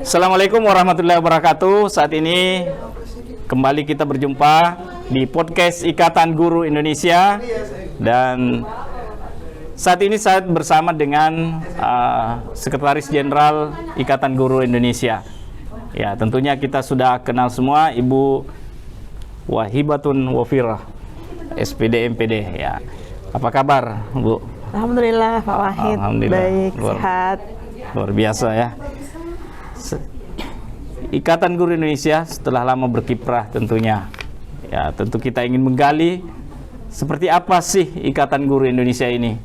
Assalamualaikum warahmatullahi wabarakatuh. Saat ini kembali kita berjumpa di podcast Ikatan Guru Indonesia, dan saat ini saya bersama dengan Sekretaris Jenderal Ikatan Guru Indonesia. Ya, tentunya kita sudah kenal semua Ibu Wahibatun Wafirah, SPD MPD. Ya, apa kabar, Bu? Alhamdulillah, Pak Wahid. Baik, sehat. Luar biasa ya. Ikatan Guru Indonesia setelah lama berkiprah tentunya. Ya, tentu kita ingin menggali seperti apa sih Ikatan Guru Indonesia ini.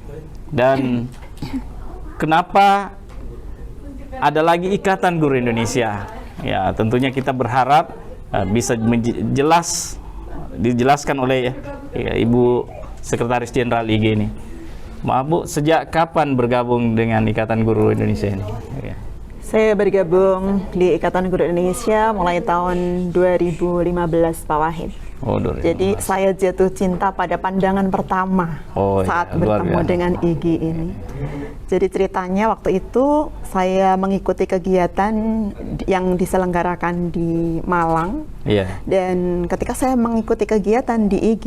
Dan kenapa ada lagi Ikatan Guru Indonesia? Ya, tentunya kita berharap bisa dijelaskan oleh Ibu Sekretaris Jenderal IG ini. Maaf Bu, sejak kapan bergabung dengan Ikatan Guru Indonesia ini? Ya. Saya bergabung di Ikatan Guru Indonesia mulai tahun 2015, Pak Wahid. Oh, 2015. Jadi saya jatuh cinta pada pandangan pertama saat bertemu dengan IG ini. Jadi ceritanya waktu itu saya mengikuti kegiatan yang diselenggarakan di Malang. Dan ketika saya mengikuti kegiatan di IG,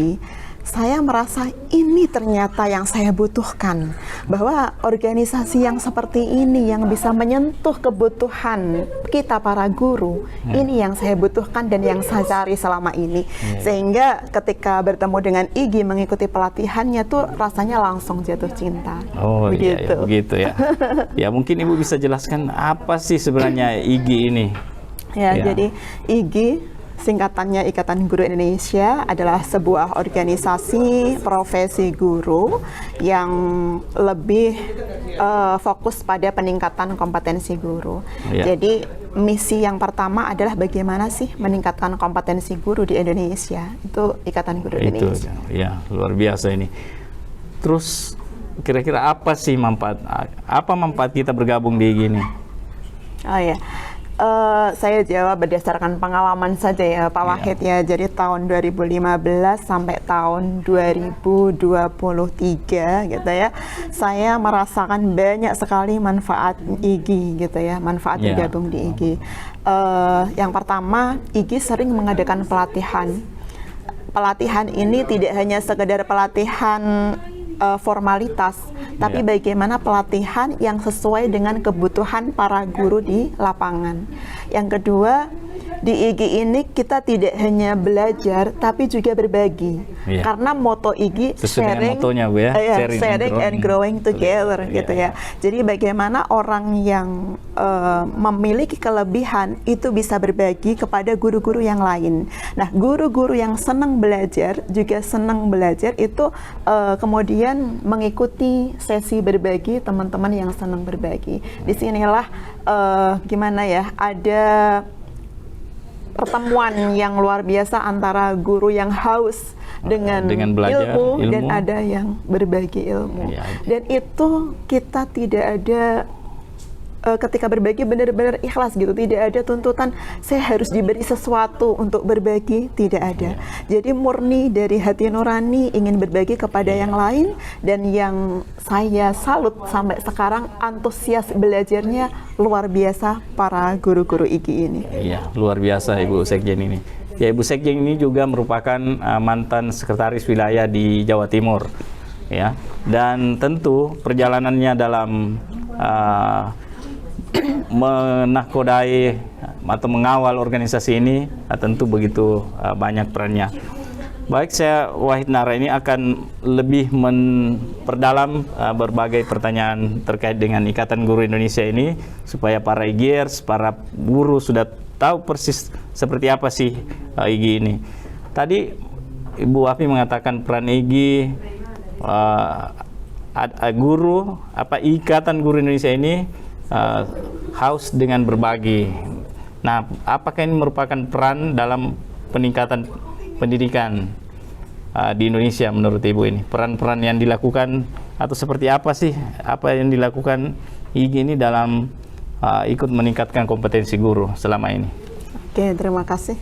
saya merasa ini ternyata yang saya butuhkan, bahwa organisasi yang seperti ini yang bisa menyentuh kebutuhan kita para guru, ini yang saya butuhkan dan yang saya cari selama ini. Sehingga ketika bertemu dengan IG mengikuti pelatihannya tuh rasanya langsung jatuh cinta. Oh begitu. Iya, begitu ya. Ya, mungkin Ibu bisa jelaskan apa sih sebenarnya IG ini? Jadi IG singkatannya Ikatan Guru Indonesia adalah sebuah organisasi profesi guru yang lebih fokus pada peningkatan kompetensi guru. Jadi misi yang pertama adalah bagaimana sih meningkatkan kompetensi guru di Indonesia. Itu Ikatan Guru Indonesia. Ya, luar biasa ini. Terus kira-kira apa sih manfaat kita bergabung di IG ini? Saya jawab berdasarkan pengalaman saja ya Pak Wahid ya. Jadi tahun 2015 sampai tahun 2023 gitu ya, saya merasakan banyak sekali manfaat IG gitu ya, manfaat bergabung di IG. Yang pertama, IG sering mengadakan pelatihan. Pelatihan ini tidak hanya sekedar pelatihan formalitas, tapi bagaimana pelatihan yang sesuai dengan kebutuhan para guru di lapangan. Yang kedua, di IG ini kita tidak hanya belajar, tapi juga berbagi. Karena moto IG sharing, sharing and growing together gitu ya. Jadi bagaimana orang yang memiliki kelebihan itu bisa berbagi kepada guru-guru yang lain. Nah, guru-guru yang senang belajar juga senang belajar itu kemudian mengikuti sesi berbagi teman-teman yang senang berbagi. Disinilah gimana ya, ada pertemuan yang luar biasa antara guru yang haus dengan ilmu dan ada yang berbagi ilmu. Dan itu kita tidak ada ketika berbagi benar-benar ikhlas gitu, tidak ada tuntutan saya harus diberi sesuatu untuk berbagi, tidak ada. Jadi murni dari hati nurani ingin berbagi kepada yang lain, dan yang saya salut sampai sekarang antusias belajarnya luar biasa para guru-guru IG ini. Iya, luar biasa Ibu Sekjen ini. Ya, Ibu Sekjen ini juga merupakan mantan sekretaris wilayah di Jawa Timur. Ya, dan tentu perjalanannya dalam menakodai atau mengawal organisasi ini tentu begitu banyak perannya. Baik, saya Wahid Nara ini akan lebih memperdalam berbagai pertanyaan terkait dengan Ikatan Guru Indonesia ini, supaya para IGers, para guru sudah tahu persis seperti apa sih IG ini. Tadi Ibu Wafi mengatakan peran IG Ikatan Guru Indonesia ini haus dengan berbagi. Nah, apakah ini merupakan peran dalam peningkatan pendidikan di Indonesia menurut Ibu ini? Peran-peran yang dilakukan atau seperti apa sih yang dilakukan IG ini dalam ikut meningkatkan kompetensi guru selama ini? Oke, terima kasih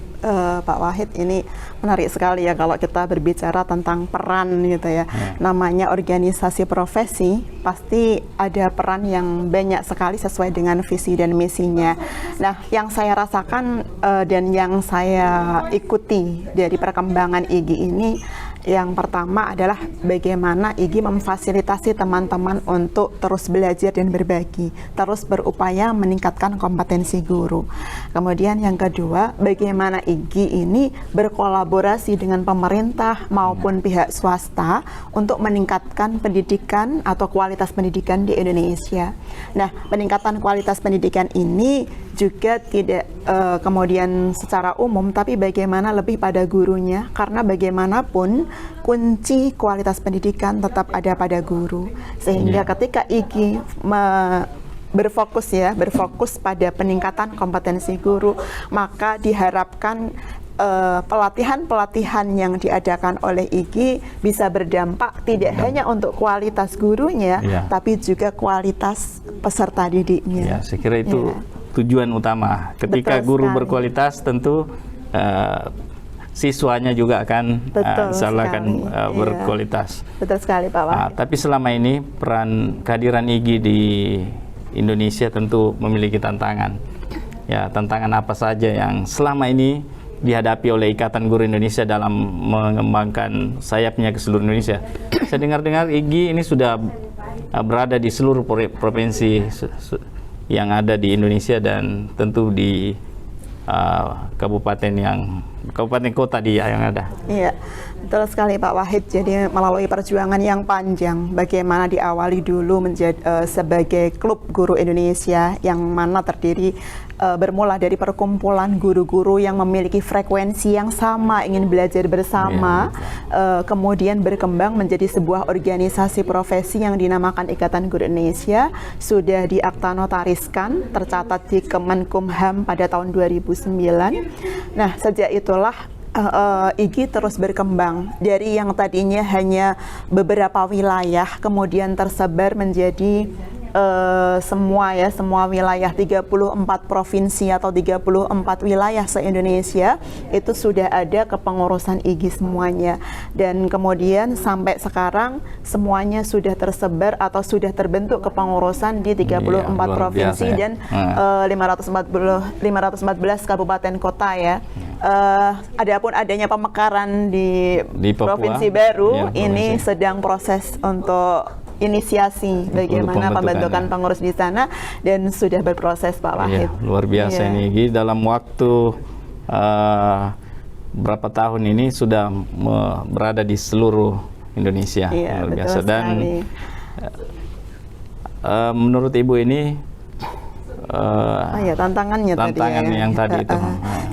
Pak Wahid. Ini menarik sekali ya kalau kita berbicara tentang peran gitu ya. Namanya organisasi profesi, pasti ada peran yang banyak sekali sesuai dengan visi dan misinya. Nah, yang saya rasakan dan yang saya ikuti dari perkembangan IGI ini, yang pertama adalah bagaimana IGI memfasilitasi teman-teman untuk terus belajar dan berbagi, terus berupaya meningkatkan kompetensi guru. Kemudian yang kedua, bagaimana IGI ini berkolaborasi dengan pemerintah maupun pihak swasta untuk meningkatkan pendidikan atau kualitas pendidikan di Indonesia. Nah, peningkatan kualitas pendidikan ini juga tidak kemudian secara umum, tapi bagaimana lebih pada gurunya, karena bagaimanapun kunci kualitas pendidikan tetap ada pada guru. Sehingga ketika IGI berfokus pada peningkatan kompetensi guru, maka diharapkan pelatihan-pelatihan yang diadakan oleh IGI bisa berdampak tidak hanya untuk kualitas gurunya, tapi juga kualitas peserta didiknya. Ya, saya kira itu tujuan utama. Ketika guru berkualitas, tentu siswanya juga akan berkualitas. Betul sekali, Pak Wahid. Tapi selama ini peran kehadiran IGI di Indonesia tentu memiliki tantangan. Ya, tantangan apa saja yang selama ini dihadapi oleh Ikatan Guru Indonesia dalam mengembangkan sayapnya ke seluruh Indonesia? Saya dengar-dengar IGI ini sudah berada di seluruh provinsi yang ada di Indonesia dan tentu di kabupaten kota yang ada. Iya, betul sekali Pak Wahid. Jadi melalui perjuangan yang panjang, bagaimana diawali dulu menjadi sebagai klub guru Indonesia yang mana terdiri bermula dari perkumpulan guru-guru yang memiliki frekuensi yang sama, ingin belajar bersama, kemudian berkembang menjadi sebuah organisasi profesi yang dinamakan Ikatan Guru Indonesia, sudah diakta notariskan, tercatat di Kemenkumham pada tahun 2009. Nah, sejak itulah IGI terus berkembang dari yang tadinya hanya beberapa wilayah, kemudian tersebar menjadi semua wilayah 34 provinsi atau 34 wilayah se-Indonesia itu sudah ada kepengurusan IGI semuanya, dan kemudian sampai sekarang semuanya sudah tersebar atau sudah terbentuk kepengurusan di 34 provinsi dan 514 kabupaten kota ya. Adapun adanya pemekaran di provinsi baru ini sedang proses untuk inisiasi bagaimana pembentukan pengurus di sana dan sudah berproses Pak Wahid. Luar biasa ini IGI dalam waktu berapa tahun ini sudah berada di seluruh Indonesia. Luar biasa. Dan menurut Ibu ini tantangannya yang tadi itu.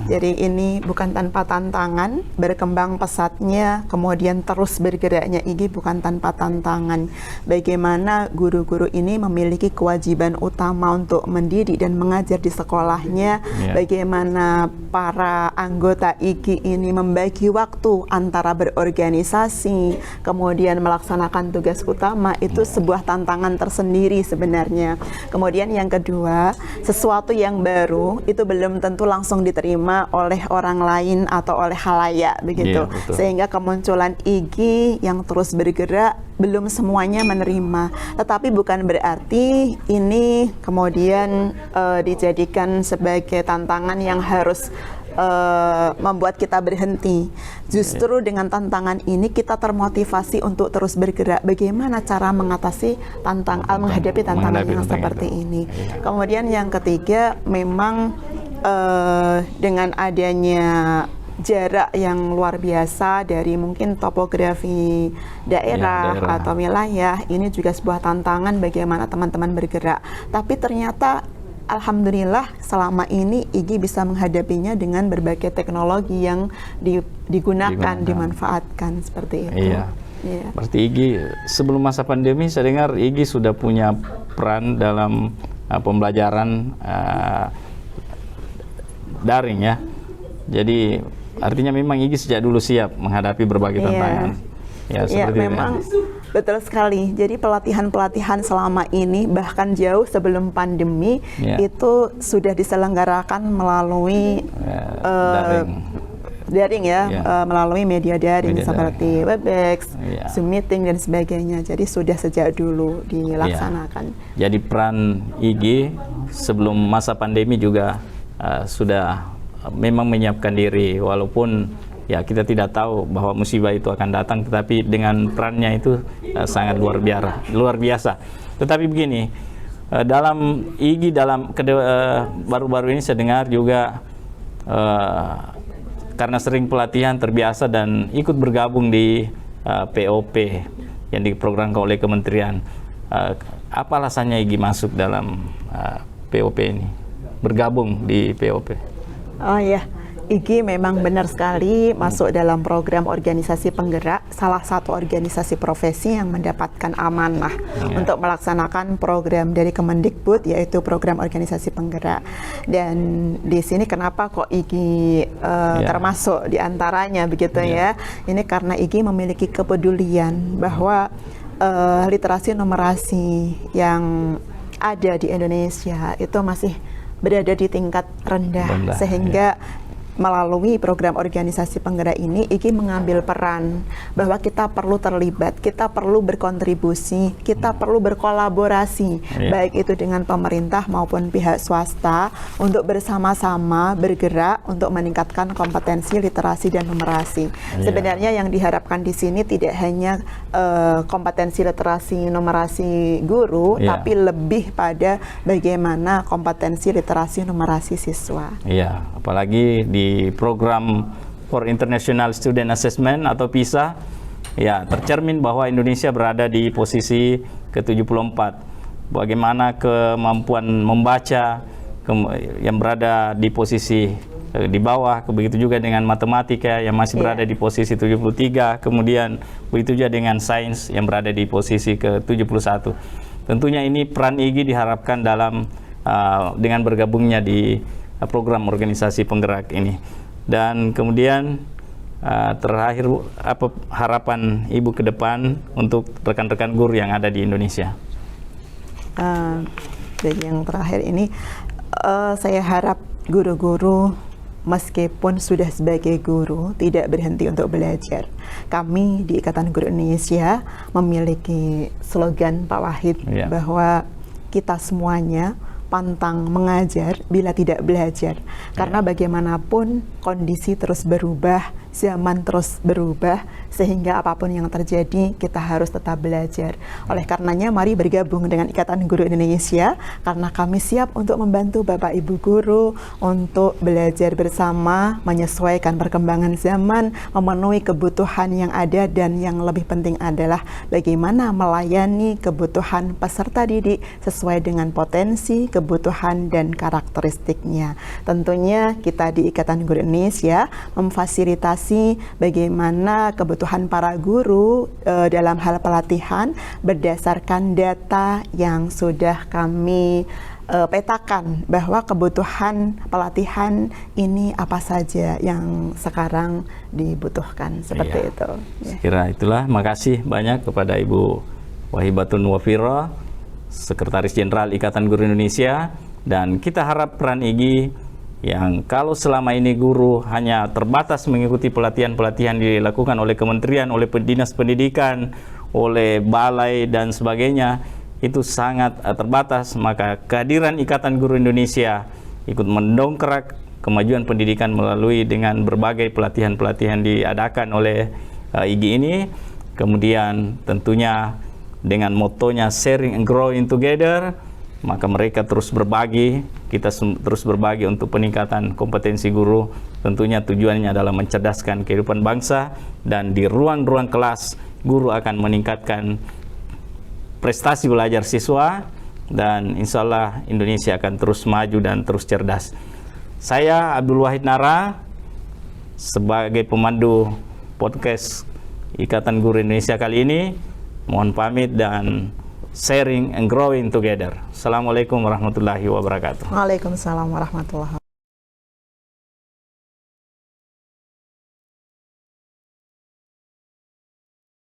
Jadi ini bukan tanpa tantangan, berkembang pesatnya, kemudian terus bergeraknya IGI bukan tanpa tantangan. Bagaimana guru-guru ini memiliki kewajiban utama untuk mendidik dan mengajar di sekolahnya, bagaimana para anggota IGI ini membagi waktu antara berorganisasi, kemudian melaksanakan tugas utama, itu sebuah tantangan tersendiri sebenarnya. Kemudian yang kedua, sesuatu yang baru itu belum tentu langsung diterima oleh orang lain atau oleh khalayak begitu. Sehingga kemunculan IGI yang terus bergerak belum semuanya menerima. Tetapi bukan berarti ini kemudian dijadikan sebagai tantangan yang harus membuat kita berhenti. Justru dengan tantangan ini kita termotivasi untuk terus bergerak. Bagaimana cara mengatasi menghadapi tantangan yang seperti ini. Kemudian yang ketiga, memang dengan adanya jarak yang luar biasa dari mungkin topografi daerah atau wilayah, ini juga sebuah tantangan bagaimana teman-teman bergerak. Tapi ternyata alhamdulillah selama ini IGI bisa menghadapinya dengan berbagai teknologi yang digunakan, dimanfaatkan seperti itu. Berarti IGI sebelum masa pandemi, saya dengar IGI sudah punya peran dalam pembelajaran daring ya. Jadi artinya memang IGI sejak dulu siap menghadapi berbagai tantangan. Memang Betul sekali. Jadi pelatihan-pelatihan selama ini bahkan jauh sebelum pandemi itu sudah diselenggarakan melalui daring ya, melalui media daring seperti Webex, Zoom meeting dan sebagainya. Jadi sudah sejak dulu dilaksanakan. Jadi peran IG sebelum masa pandemi juga sudah memang menyiapkan diri, walaupun ya kita tidak tahu bahwa musibah itu akan datang, tetapi dengan perannya itu sangat luar biasa. Tetapi begini, dalam IG baru-baru ini saya dengar juga karena sering pelatihan terbiasa dan ikut bergabung di POP yang diprogramkan oleh kementerian. Apa alasannya IG masuk dalam POP ini, bergabung di POP? Oh ya, IG memang benar sekali masuk dalam program organisasi penggerak, salah satu organisasi profesi yang mendapatkan amanah untuk melaksanakan program dari Kemendikbud, yaitu program organisasi penggerak. Dan di sini kenapa kok IG termasuk di antaranya begitu ya? Ini karena IG memiliki kepedulian bahwa literasi numerasi yang ada di Indonesia itu masih berada di tingkat rendah sehingga melalui program organisasi penggerak ini, IG mengambil peran bahwa kita perlu terlibat, kita perlu berkontribusi, kita perlu berkolaborasi, baik itu dengan pemerintah maupun pihak swasta, untuk bersama-sama bergerak untuk meningkatkan kompetensi literasi dan numerasi. Sebenarnya yang diharapkan di sini tidak hanya kompetensi literasi numerasi guru, tapi lebih pada bagaimana kompetensi literasi numerasi siswa. Iya, apalagi di program for International Student Assessment atau PISA, ya tercermin bahwa Indonesia berada di posisi ke-74. Bagaimana kemampuan membaca yang berada di posisi di bawah, begitu juga dengan matematika yang masih berada di posisi 73, kemudian begitu juga dengan sains yang berada di posisi ke-71. Tentunya ini peran IG diharapkan dalam dengan bergabungnya di program organisasi penggerak ini. Dan kemudian terakhir, apa harapan Ibu ke depan untuk rekan-rekan guru yang ada di Indonesia? Dan yang terakhir ini, saya harap guru-guru meskipun sudah sebagai guru tidak berhenti untuk belajar. Kami di Ikatan Guru Indonesia memiliki slogan Pak Wahid bahwa kita semuanya pantang mengajar bila tidak belajar, karena bagaimanapun kondisi terus berubah, zaman terus berubah, sehingga apapun yang terjadi kita harus tetap belajar. Oleh karenanya mari bergabung dengan Ikatan Guru Indonesia, karena kami siap untuk membantu Bapak Ibu guru untuk belajar bersama, menyesuaikan perkembangan zaman, memenuhi kebutuhan yang ada, dan yang lebih penting adalah bagaimana melayani kebutuhan peserta didik sesuai dengan potensi, kebutuhan, dan karakteristiknya. Tentunya kita di Ikatan Guru Indonesia memfasilitasi bagaimana kebutuhan para guru dalam hal pelatihan berdasarkan data yang sudah kami petakan, bahwa kebutuhan pelatihan ini apa saja yang sekarang dibutuhkan, seperti itu. Sekira itulah. Makasih banyak kepada Ibu Wahibatun Wafira, Sekretaris Jenderal Ikatan Guru Indonesia. Dan kita harap peran IG yang kalau selama ini guru hanya terbatas mengikuti pelatihan-pelatihan dilakukan oleh kementerian, oleh dinas pendidikan, oleh balai dan sebagainya, itu sangat terbatas. Maka kehadiran Ikatan Guru Indonesia ikut mendongkrak kemajuan pendidikan melalui dengan berbagai pelatihan-pelatihan diadakan oleh IG ini. Kemudian tentunya dengan motonya sharing and growing together, maka mereka terus berbagi, kita terus berbagi untuk peningkatan kompetensi guru. Tentunya tujuannya adalah mencerdaskan kehidupan bangsa, dan di ruang-ruang kelas guru akan meningkatkan prestasi belajar siswa, dan insya Allah Indonesia akan terus maju dan terus cerdas. Saya Abdul Wahid Nara sebagai pemandu podcast Ikatan Guru Indonesia kali ini mohon pamit dan sharing and growing together. Assalamualaikum warahmatullahi wabarakatuh. Waalaikumsalam warahmatullahi wabarakatuh.